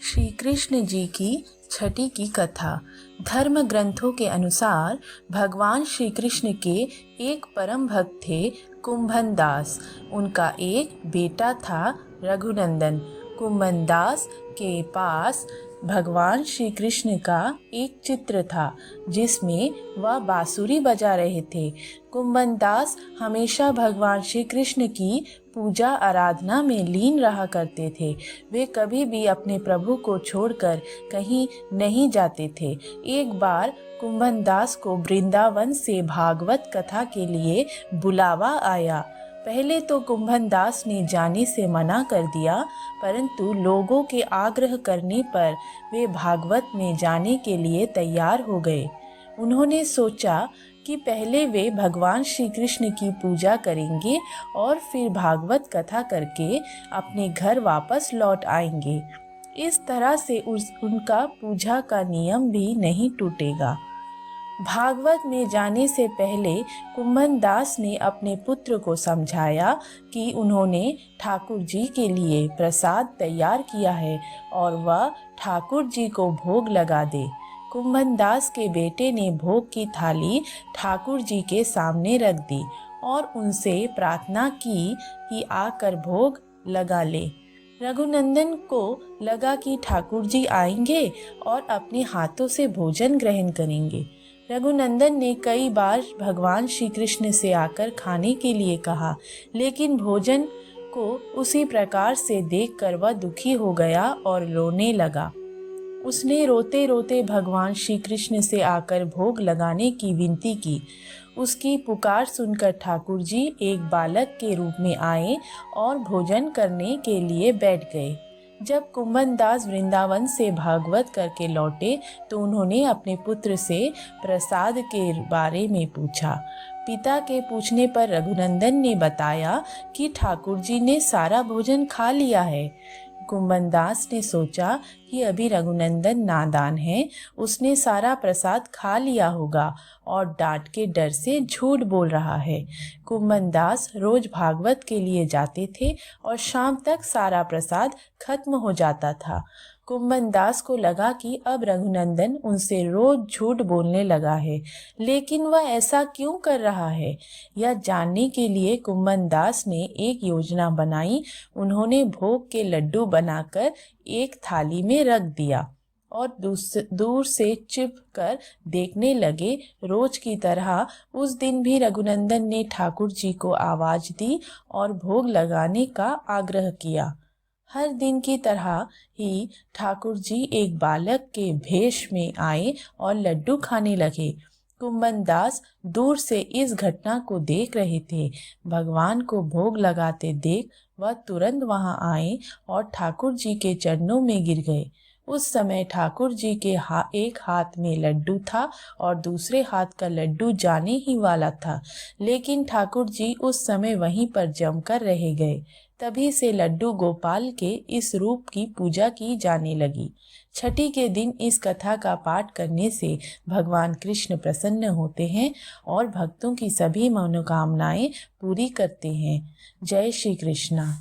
श्री कृष्ण जी की छठी की कथा। धर्म ग्रंथों के अनुसार भगवान श्री कृष्ण के एक परम भक्त थे कुंभन दास। उनका एक बेटा था रघुनंदन। कुंभन दास के पास भगवान श्री कृष्ण का एक चित्र था जिसमें वह बांसुरी बजा रहे थे। कुंभन दास हमेशा भगवान श्री कृष्ण की पूजा आराधना में लीन रहा करते थे। वे कभी भी अपने प्रभु को छोड़कर कहीं नहीं जाते थे। एक बार कुंभन दास को वृंदावन से भागवत कथा के लिए बुलावा आया। पहले तो कुंभन दास ने जाने से मना कर दिया, परंतु लोगों के आग्रह करने पर वे भागवत में जाने के लिए तैयार हो गए। उन्होंने सोचा कि पहले वे भगवान श्री कृष्ण की पूजा करेंगे और फिर भागवत कथा करके अपने घर वापस लौट आएंगे। इस तरह से उनका पूजा का नियम भी नहीं टूटेगा। भागवत में जाने से पहले कुंभन दास ने अपने पुत्र को समझाया कि उन्होंने ठाकुर जी के लिए प्रसाद तैयार किया है और वह ठाकुर जी को भोग लगा दे। कुंभन दास के बेटे ने भोग की थाली ठाकुर जी के सामने रख दी और उनसे प्रार्थना की कि आकर भोग लगा ले। रघुनंदन को लगा कि ठाकुर जी आएंगे और अपने हाथों से भोजन ग्रहण करेंगे। रघुनंदन ने कई बार भगवान श्री कृष्ण से आकर खाने के लिए कहा, लेकिन भोजन को उसी प्रकार से देखकर वह दुखी हो गया और रोने लगा। उसने रोते रोते भगवान श्री कृष्ण से आकर भोग लगाने की विनती की। उसकी पुकार सुनकर ठाकुर जी एक बालक के रूप में आए और भोजन करने के लिए बैठ गए। जब कुंभन दास वृंदावन से भागवत करके लौटे तो उन्होंने अपने पुत्र से प्रसाद के बारे में पूछा। पिता के पूछने पर रघुनंदन ने बताया कि ठाकुर जी ने सारा भोजन खा लिया है। कुंभन दास ने सोचा कि अभी रघुनंदन नादान है, उसने सारा प्रसाद खा लिया होगा और डांट के डर से झूठ बोल रहा है। कुंभन दास रोज भागवत के लिए जाते थे और शाम तक सारा प्रसाद खत्म हो जाता था। कुंभन दास को लगा कि अब रघुनंदन उनसे रोज झूठ बोलने लगा है, लेकिन वह ऐसा क्यों कर रहा है? यह जानने के लिए कुंभन दास ने एक योजना बनाई। उन्होंने भोग के लड्डू बनाकर एक थाली में रख दिया और दूर से छिप कर देखने लगे। रोज की तरह उस दिन भी रघुनंदन ने ठाकुर जी को आवाज दी और भोग लगाने का आग्रह किया। हर दिन की तरह ही ठाकुर जी एक बालक के भेष में आए और लड्डू खाने लगे। कुंभन दास दूर से इस घटना को देख रहे थे। भगवान को भोग लगाते देख वह तुरंत वहां आए और ठाकुर जी के चरणों में गिर गए। उस समय ठाकुर जी के एक हाथ में लड्डू था और दूसरे हाथ का लड्डू जाने ही वाला था, लेकिन ठाकुर जी उस समय वहीं पर जमकर रह गए। तभी से लड्डू गोपाल के इस रूप की पूजा की जाने लगी। छठी के दिन इस कथा का पाठ करने से भगवान कृष्ण प्रसन्न होते हैं और भक्तों की सभी मनोकामनाएं पूरी करते हैं। जय श्री कृष्णा।